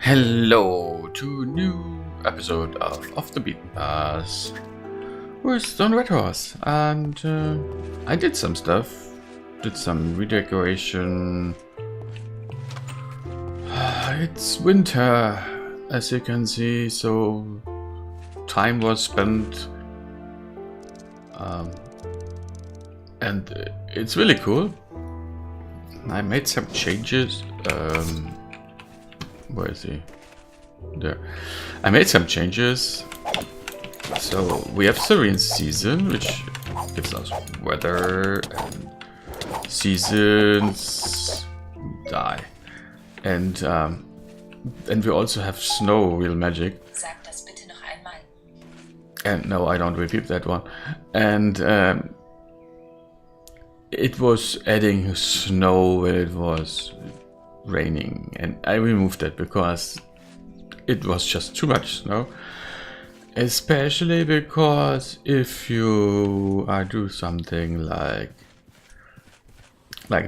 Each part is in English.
Hello to a new episode of Off the Beaten Path with on Redhorse, and I did some stuff, did some redecoration. It's winter, as you can see, so time was spent, and it's really cool. I made some changes. Where is he? There. I made some changes. So we have Serene Season, which gives us weather, and seasons die. And we also have snow, real magic. Sag das bitte noch einmal. And no, I don't repeat that one. And it was adding snow when it was raining, and I removed that because it was just too much snow. Especially because if you do something like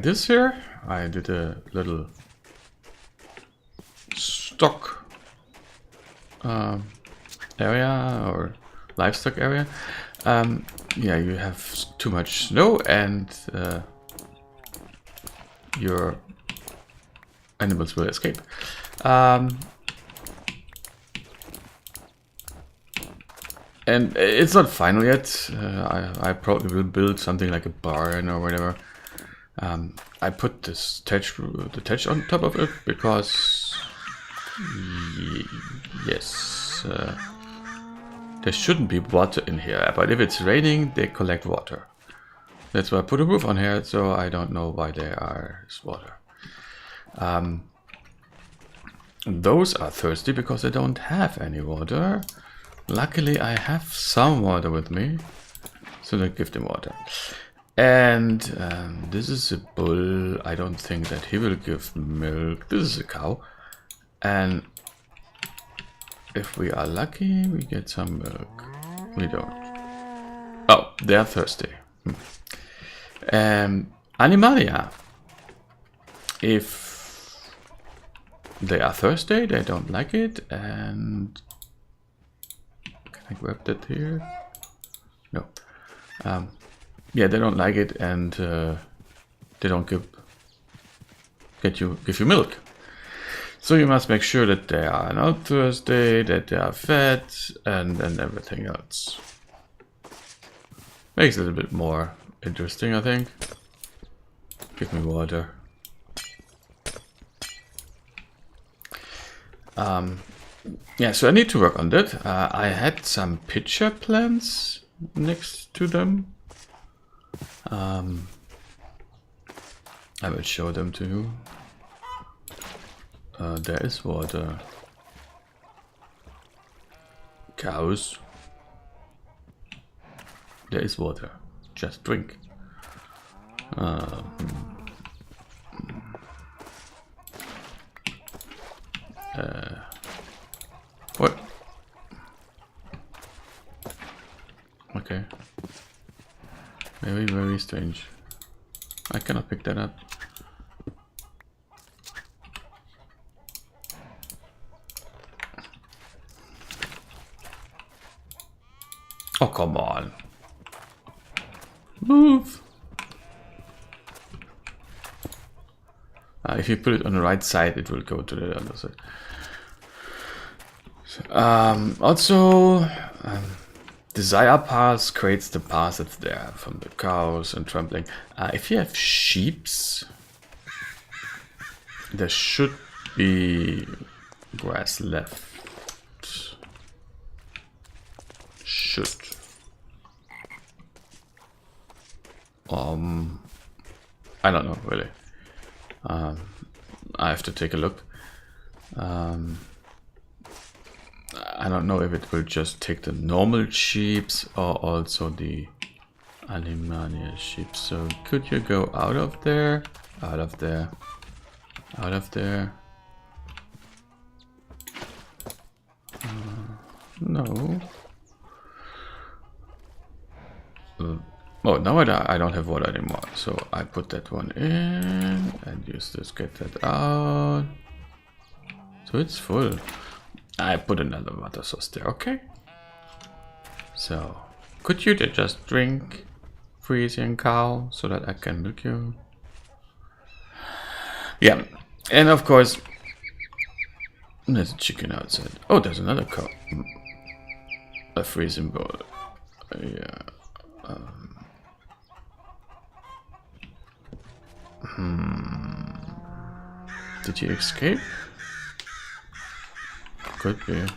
this here, I did a little stock area or livestock area. Yeah, you have too much snow and your animals will escape. And it's not final yet. I probably will build something like a barn or whatever. I put this the thatch on top of it because yes, there shouldn't be water in here, but if it's raining, they collect water. That's why I put a roof on here, so I don't know why there is water. Those are thirsty because they don't have any water. Luckily, I have some water with me, so I give them water. And this is a bull. I don't think that he will give milk. This is a cow. And if we are lucky, we get some milk. We don't. Oh, they are thirsty. Animalia. If they are thirsty, they don't like it. And can I grab that here? No. Yeah, they don't like it, and they don't give you milk. So you must make sure that they are not thirsty, that they are fed, and everything else. Makes it a little bit more interesting, I think. Give me water. Yeah, so I need to work on that. I had some pitcher plants next to them. I will show them to you. There is water. Cows. There is water. Just drink. What? Okay. Very strange. I cannot pick that up. Oh, come on. Move. If you put it on the right side, it will go to the other side. Also, Desire Pass creates the path that's there from the cows and trampling. If you have sheeps, there should be grass left. Should. I don't know really. I have to take a look. I don't know if it will just take the normal sheeps or also the Alemania sheep. So could you go out of there? Out of there. Out of there. No. Oh, now I don't have water anymore. So I put that one in and use this, get that out. So it's full. I put another water source there, okay? So, could you just drink freezing cow so that I can milk you? Yeah, and of course, there's a chicken outside. Oh, there's another cow. A freezing bowl. Yeah. Did he escape? Could be.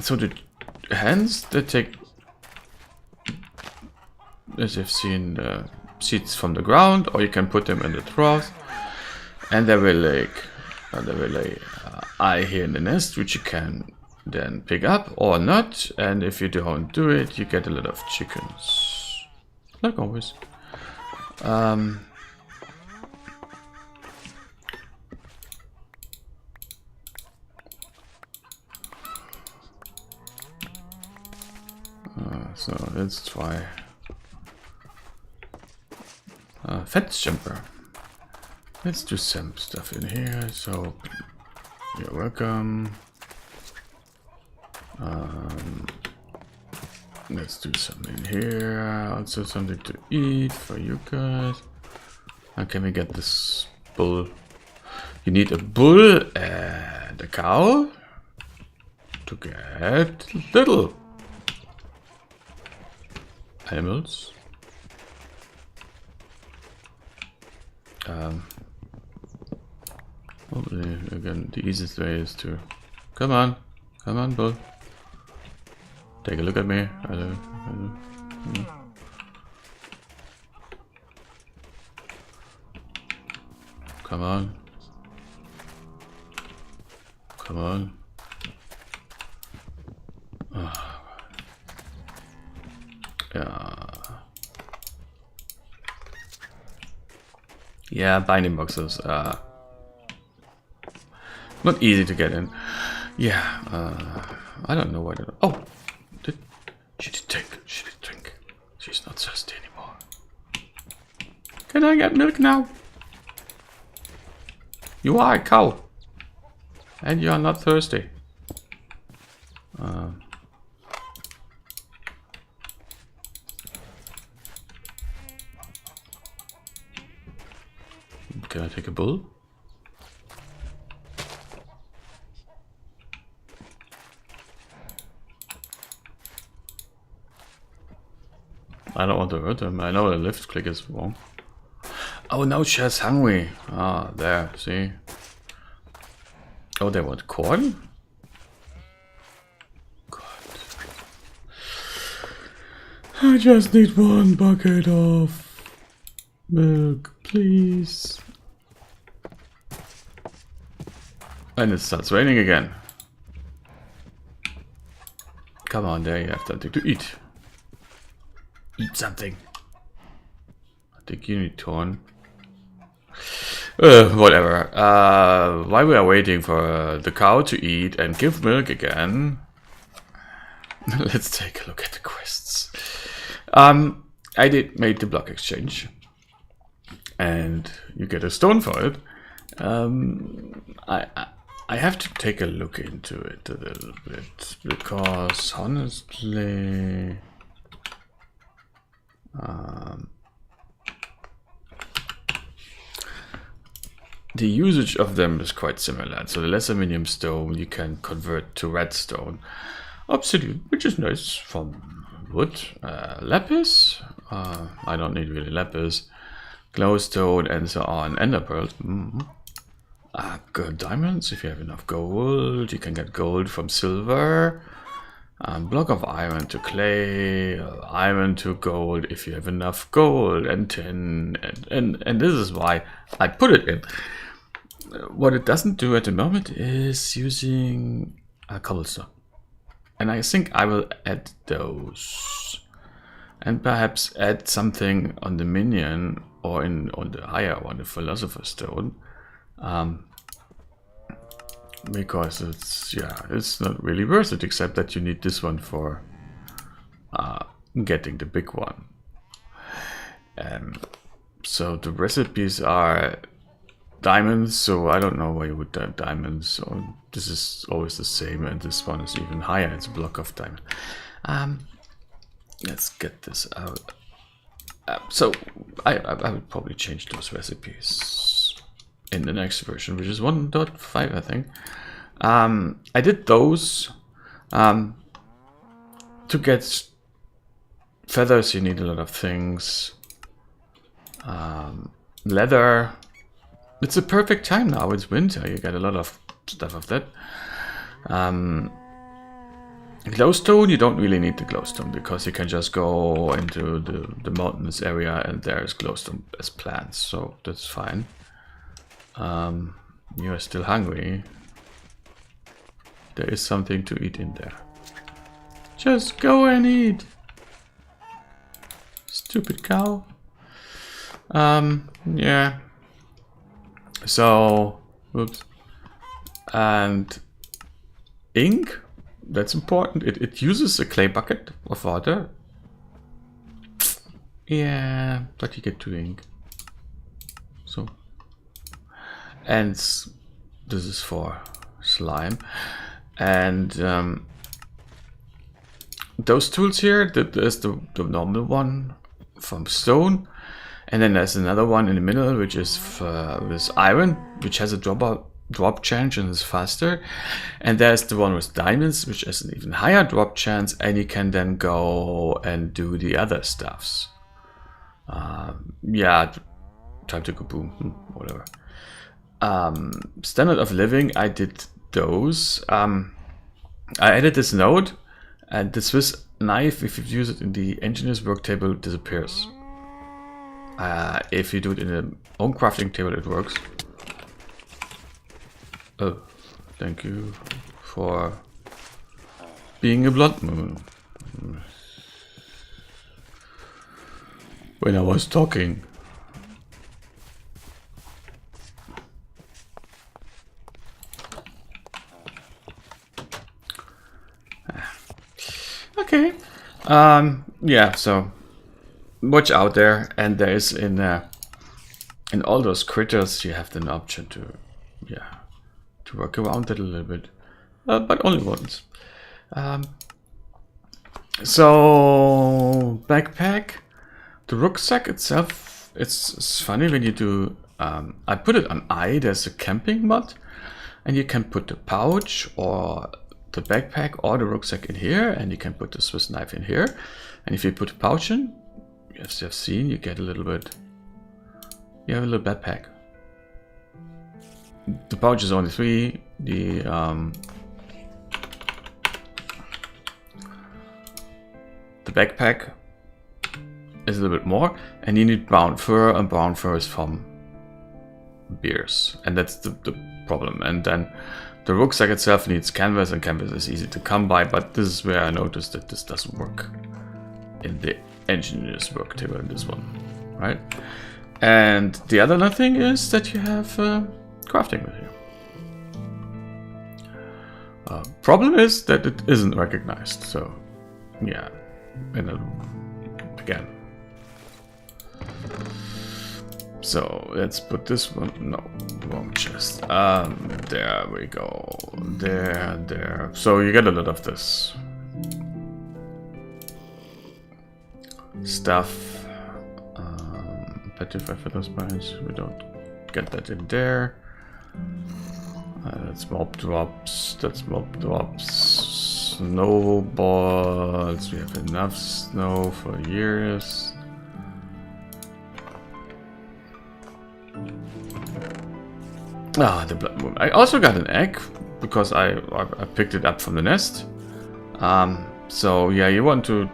So the hens, they take, as you've seen, the seeds from the ground, or you can put them in the troughs, and they will lay eye here in the nest, which you can then pick up or not. And if you don't do it, you get a lot of chickens, like always. So let's try fence jumper. Let's do some stuff in here. So you're welcome. Let's do something in here. Also something to eat for you guys. How can we get this bull? You need a bull and a cow to get little animals. Hopefully, again, the easiest way is to come on, bull. Take a look at me. Come on. Come on. Oh. Yeah, binding boxes are not easy to get in. Yeah, I don't know why. Oh, she did drink. She's not thirsty anymore. Can I get milk now? You are a cow, and you are not thirsty. Can I take a bull? I don't want to hurt him. I know the lift click is wrong. Oh, now she's hungry. Ah, there, see? Oh, they want corn? God. I just need one bucket of milk, please. And it starts raining again. Come on, there you have something to eat. Eat something. I think you need corn. Whatever. While we are waiting for the cow to eat and give milk again, let's take a look at the quests. I did make the block exchange, and you get a stone for it. I have to take a look into it a little bit, because honestly, the usage of them is quite similar. So the lesser minium stone you can convert to redstone. Obsidian, which is nice, from wood. Lapis, I don't need really lapis. Glowstone and so on. Ender pearls. Good diamonds, if you have enough gold. You can get gold from silver. Block of iron to clay, iron to gold if you have enough gold, and tin, and this is why I put it in. What it doesn't do at the moment is using cobblestone, and I think I will add those, and perhaps add something on the minion or on the higher one, the philosopher's stone. Because it's not really worth it, except that you need this one for getting the big one. So the recipes are diamonds, so I don't know why you would have diamonds. So this is always the same, and this one is even higher. It's a block of diamond. Let's get this out. So I would probably change those recipes in the next version, which is 1.5, I think. I did those to get feathers. You need a lot of things. Leather. It's a perfect time now. It's winter. You get a lot of stuff of that. Glowstone, you don't really need the glowstone because you can just go into the mountainous area and there's glowstone as plants, so that's fine. You are still hungry. There is something to eat in there. Just go and eat. Stupid cow. Yeah. So, oops. And ink. That's important. It uses a clay bucket of water. Yeah, but you get 2 ink. So, and this is for slime. And those tools here, there's the normal one from stone. And then there's another one in the middle, which is for this iron, which has a drop chance and is faster. And there's the one with diamonds, which has an even higher drop chance, and you can then go and do the other stuffs. Yeah, time to go boom, whatever. Standard of living, I did those. I added this node, and the Swiss knife, if you use it in the engineer's work table, disappears. If you do it in a own crafting table, it works. Oh, thank you for being a blood moon. When I was talking. Okay. Yeah, so watch out there, and there is in all those critters you have an option to work around it a little bit, but only once. So backpack, the rucksack itself, it's funny when you do. I put it on I. There's a camping mod, and you can put the pouch or the backpack or the rucksack in here, and you can put the Swiss knife in here. And if you put a pouch in, as you've seen, you get a little bit. You have a little backpack. The pouch is only 3. The backpack is a little bit more, and you need brown fur, and brown fur is from bears, and that's the problem. And then the rucksack itself needs canvas, and canvas is easy to come by, but this is where I noticed that this doesn't work in the engineer's work table in this one, right? And the other thing is that you have crafting with you. Problem is that it isn't recognized, so yeah, and again. So let's put this one, no, wrong chest. There we go, there. So you get a lot of this stuff. Petrify feather spines, we don't get that in there. That's mob drops, snowballs, we have enough snow for years. The blood moon. I also got an egg because I picked it up from the nest. So yeah, you want to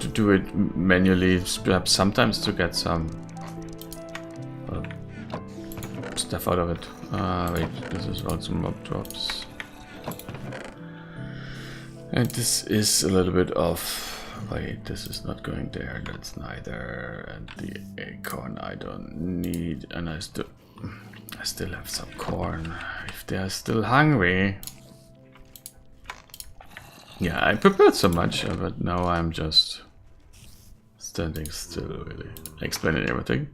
do it manually, perhaps sometimes to get some stuff out of it. Wait, this is also mob drops. And this is a little bit of... Wait, this is not going there, that's neither. And the acorn I don't need, and I still have some corn, if they're still hungry. Yeah, I prepared so much, but now I'm just standing still, really, explaining everything.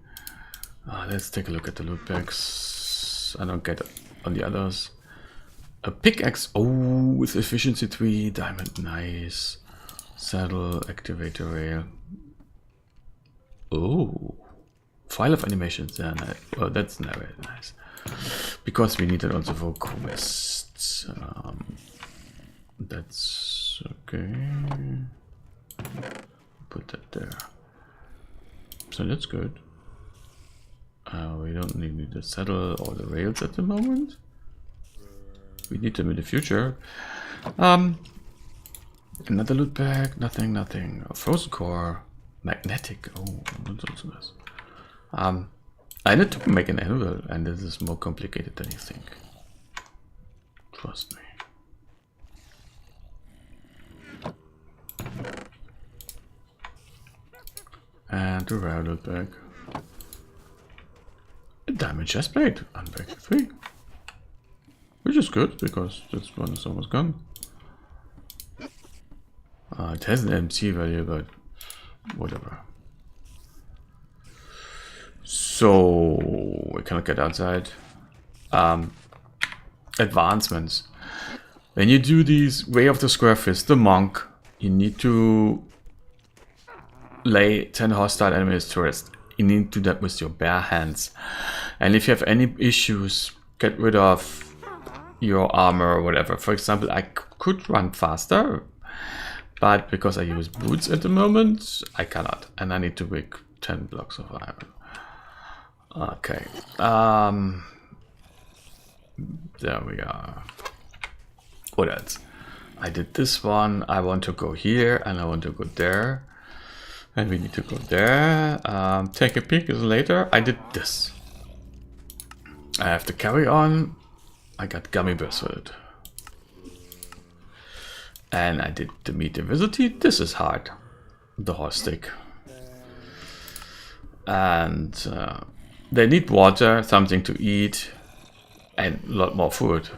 Let's take a look at the loot packs. I don't get it on the others. A pickaxe, oh, with efficiency 3, diamond, nice. Saddle, activator rail. Oh, file of animations, yeah, nice. Well, that's not very nice. Because we need it also for quests. That's okay. Put that there. So that's good. We don't need the saddle or the rails at the moment. We need them in the future. Another loot pack, nothing. A frozen core, magnetic. Oh, that's also nice. I need to make an anvil, and this is more complicated than you think. Trust me. And a rare loot pack. A diamond chestplate, unbreaking 3. Which is good, because this one is almost gone. It has an MC value, but whatever. So we cannot get outside. Advancements. When you do these Way of the Square Fist, the monk, you need to lay 10 hostile enemies to rest. You need to do that with your bare hands. And if you have any issues, get rid of your armor or whatever. For example, I could run faster, but because I use boots at the moment, I cannot. And I need to make 10 blocks of iron. Okay. There we are. What else? I did this one. I want to go here and I want to go there. And we need to go there. Take a peek later. I did this. I have to carry on. I got gummy bears with it. And I did the meat diversity. This is hard. The horse stick. And they need water, something to eat, and a lot more food.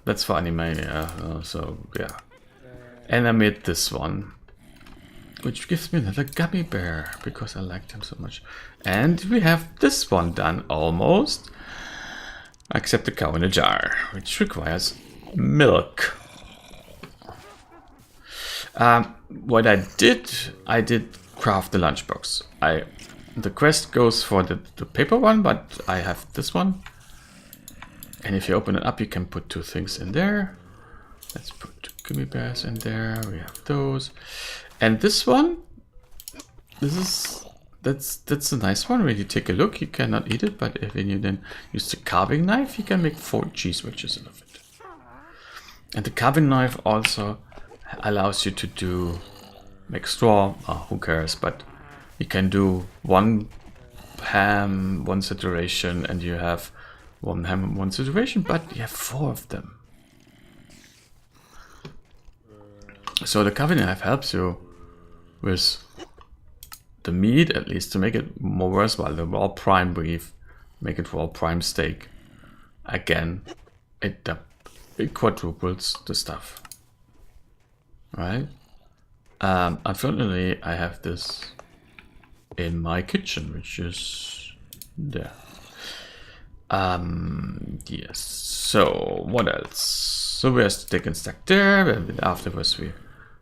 That's for Animania. So yeah. And I made this one, which gives me another gummy bear because I liked him so much. And we have this one done almost. Except the cow in a jar, which requires milk. What I did craft the lunchbox. The quest goes for the paper one, but I have this one. And if you open it up, you can put 2 things in there. Let's put gummy bears in there. We have those. And this one, that's a nice one. When you take a look, you cannot eat it, but if you then use the carving knife, you can make 4 cheese wedges out of it. And the carving knife also allows you to make straw. Who cares? But you can do 1 ham, 1 saturation, and you have 1 ham and 1 saturation, but you have 4 of them. So the carving knife helps you with the meat, at least, to make it more worthwhile. The raw prime beef, make it raw prime steak. Again, it quadruples the stuff. Right? Unfortunately, I have this in my kitchen, which is there. Yes. So what else? So we have stick and stack there, and afterwards we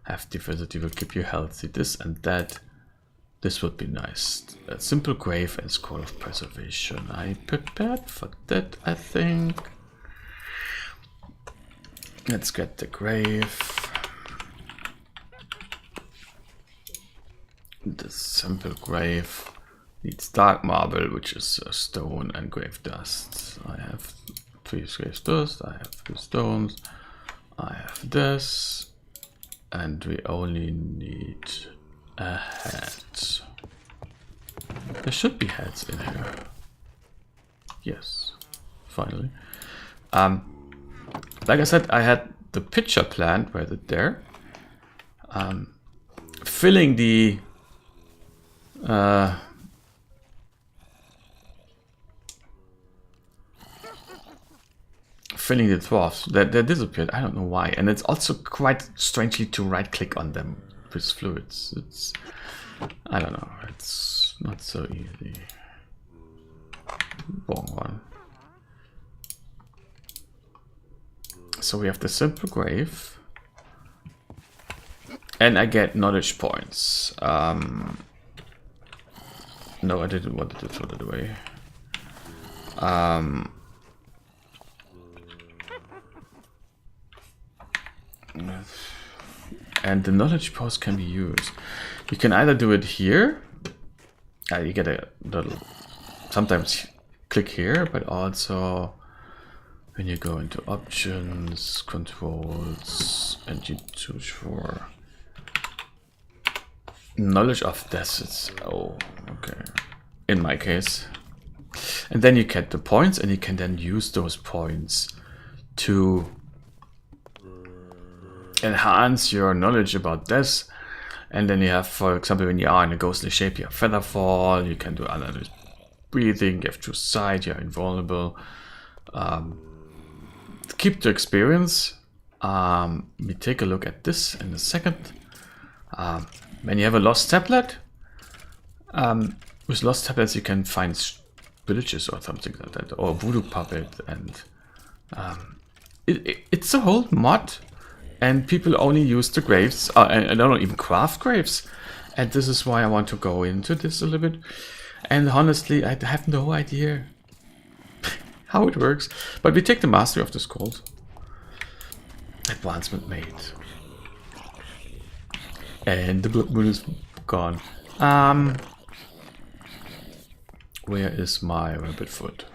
have diversity will keep you healthy. This and that. This would be nice. A simple grave and scroll of preservation. I prepared for that, I think. Let's get the grave. The simple grave needs dark marble, which is stone and grave dust. I have 3 grave dust, I have 3 stones, I have this, and we only need a hat. There should be hats in here. Yes, finally. Like I said, I had the pitcher plant right there, filling the dwarfs that disappeared. I don't know why, and it's also quite strangely to right click on them with fluids. It's, I don't know, it's not so easy. Wrong one. So we have the simple grave. And I get knowledge points. No, I didn't want to throw it away. And the knowledge post can be used. You can either do it here. You get a little. Sometimes click here, but also when you go into options, controls, and you choose for knowledge of deaths. Oh, okay. In my case. And then you get the points, and you can then use those points to enhance your knowledge about death. And then you have, for example, when you are in a ghostly shape, you have featherfall, you can do analyze breathing, you have true sight, you're invulnerable. Keep the experience. We take a look at this in a second. When you have a lost tablet, with lost tablets you can find villages or something like that, or voodoo puppet, and it's a whole mod, and people only use the graves, and I don't even craft graves, and this is why I want to go into this a little bit. And honestly, I have no idea how it works, but we take the mastery of the scrolls. Advancement made. And the blood moon is gone. Where is my rabbit foot?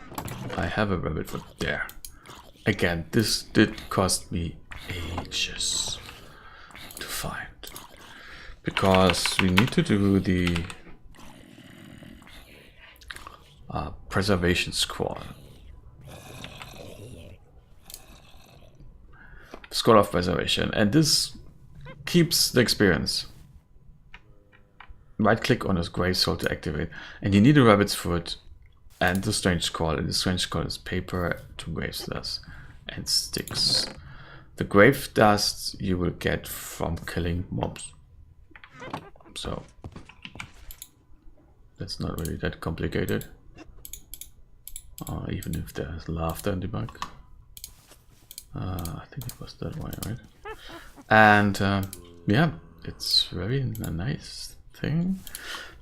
I have a rabbit foot there. Again, this did cost me ages to find. Because we need to do the preservation scroll. Scroll of preservation, and this keeps the experience. Right click on this grave soul to activate, and you need a rabbit's foot and the strange scroll, and the strange scroll is paper, 2 graves dust and sticks. The grave dust you will get from killing mobs, so that's not really that complicated, even if there's laughter in the back. I think it was that way, right? And yeah, it's very nice thing,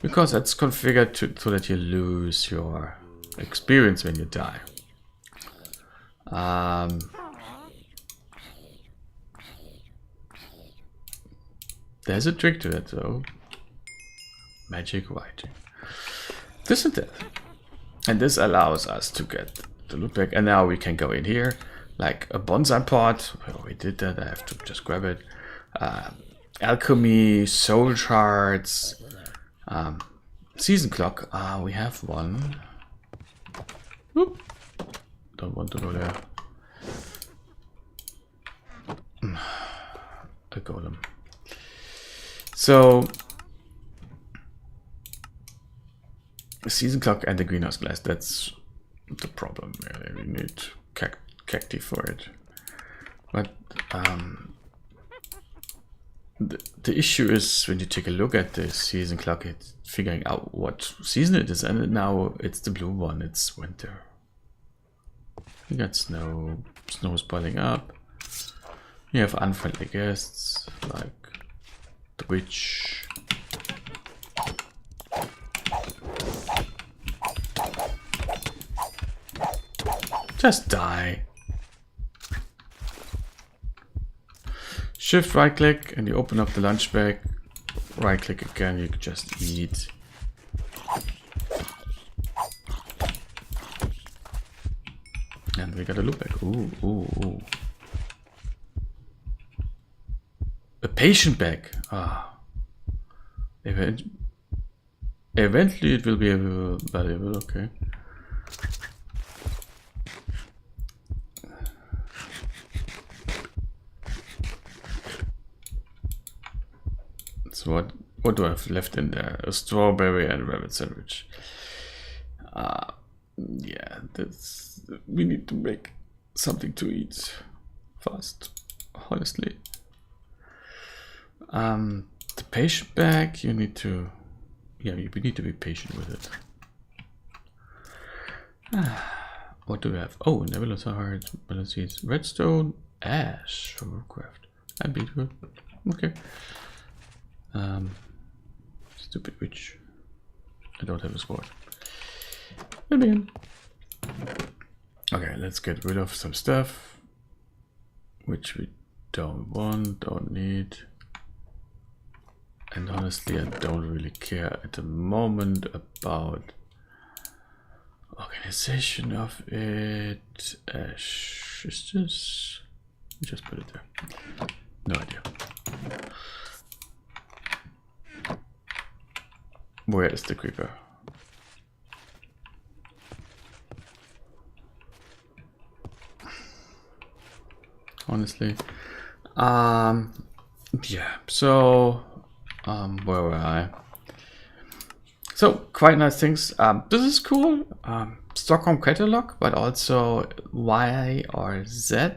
because it's configured so that you lose your experience when you die. There's a trick to it though. Magic writing. This is it. And this allows us to get the loot back, and now we can go in here. Like a bonsai pot, well, we did that, I have to just grab it. Alchemy, soul shards, season clock, we have one. Whoop. Don't want to go there. A golem. So, the season clock and the greenhouse glass, that's the problem really. We need cacti for it, but the issue is when you take a look at the season clock, it's figuring out what season it is, and now it's the blue one, it's winter. You got snow is piling up, you have unfriendly guests like the witch. Just die. Shift right click and you open up the lunch bag. Right click again, you can just eat. And we got a loot bag. Ooh, ooh, ooh. A patient bag. Ah. Eventually it will be valuable, okay. So what do I have left in there? A strawberry and rabbit sandwich. Yeah, we need to make something to eat fast, honestly. The patient bag, you need to yeah, we need to be patient with it. What do we have? Oh, nebulosa heart, seeds, redstone, ash for woodcraft. That'd be good. Okay. Stupid witch. I don't have a sword. Maybe. Okay, let's get rid of some stuff which we don't want, don't need. And honestly, I don't really care at the moment about organization of it. Ash is just put it there. No idea. Where is the creeper? Honestly, yeah. So, where were I? So quite nice things. This is cool. Stockholm catalog, but also Y or Z.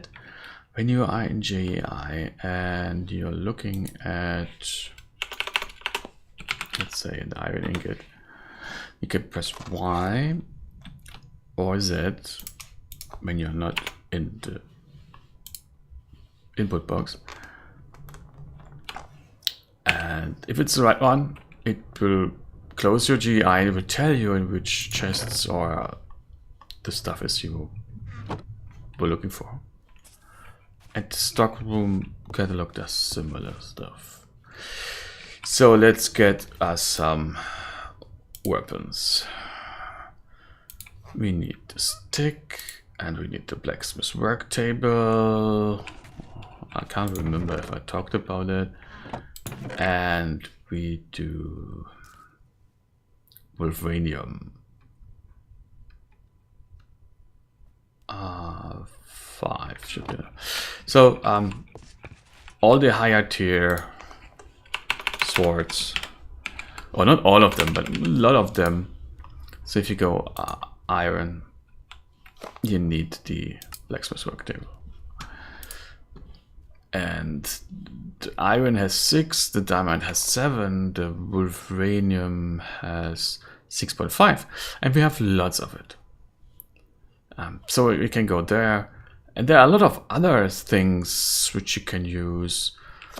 When you are in JEI and you're looking at, let's say, an iron ingot, you can press Y or Z when you're not in the input box, and if it's the right one, it will close your GI and it will tell you in which chests or the stuff is you were looking for. And the stockroom catalog does similar stuff. So let's get us some weapons. We need the stick and we need the blacksmith work table. I can't remember if I talked about it. And we do Wolfranium. 5 should be enough. So all the higher tier swords, or not all of them, but a lot of them. So if you go iron, you need the blacksmith work table. And the iron has 6, the diamond has 7, the wolfranium has 6.5, and we have lots of it. So we can go there, and there are a lot of other things which you can use.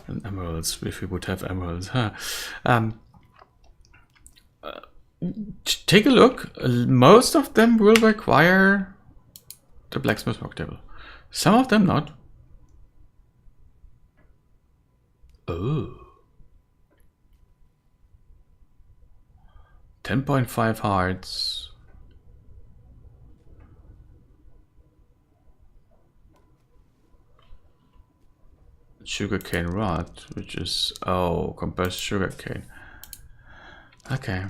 And emeralds, if we would have emeralds. Huh? Take a look. Most of them will require the blacksmith work table. Some of them not. Oh. 10.5 hearts. Sugarcane rod, which is, oh, compressed sugarcane. Okay.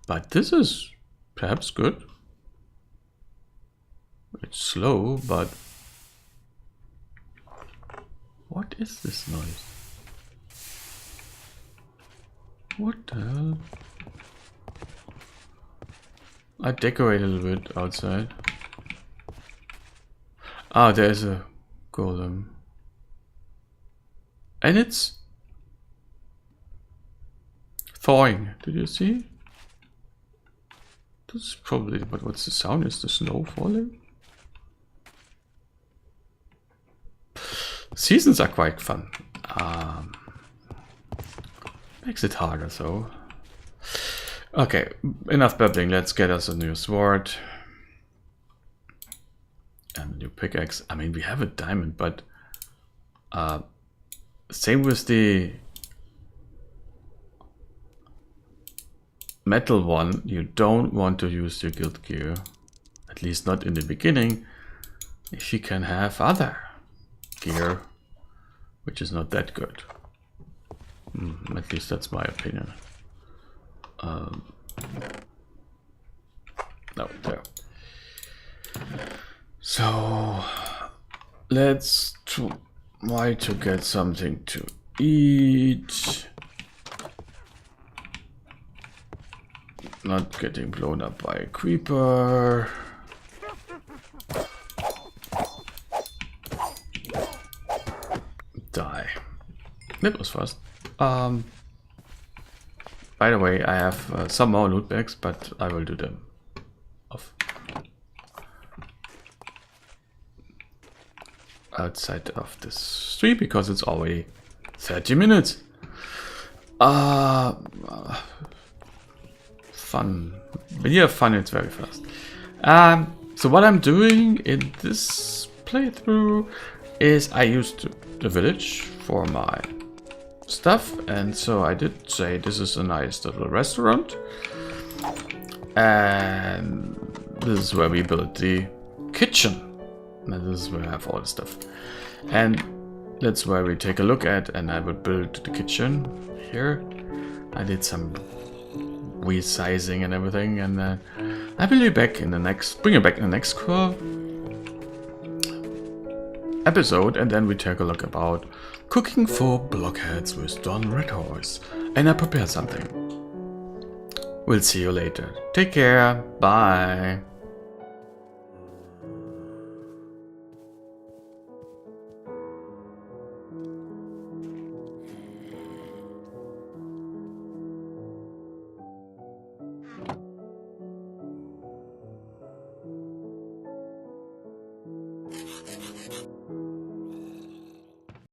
But this is perhaps good. It's slow, but what is this noise? What the hell? I decorate a little bit outside. Ah, there's a golem. And it's thawing. Did you see? This is probably, but what's the sound? Is the snow falling? Seasons are quite fun. Makes it harder though. Okay, enough babbling. Let's get us a new sword. And a new pickaxe. I mean, we have a diamond, but same with the metal one. You don't want to use your guild gear, at least not in the beginning, if you can have other gear which is not that good. At least that's my opinion. No, there. So let's try to get something to eat. Not getting blown up by a creeper. Die. That was fast. By the way, I have some more loot bags, but I will do them off. Outside of this stream because it's already 30 minutes. Fun. When you have fun, it's very fast. So what I'm doing in this playthrough is I used the village for my stuff, and so I did say this is a nice little restaurant, and this is where we built the kitchen, and this is where I have all the stuff, and that's where we take a look at, and I will build the kitchen here. I did some resizing and everything, and I will be back in the next, bring you back in the next episode, and then we take a look about cooking for blockheads with Redhorse, and I prepare something. We'll see you later. Take care. Bye.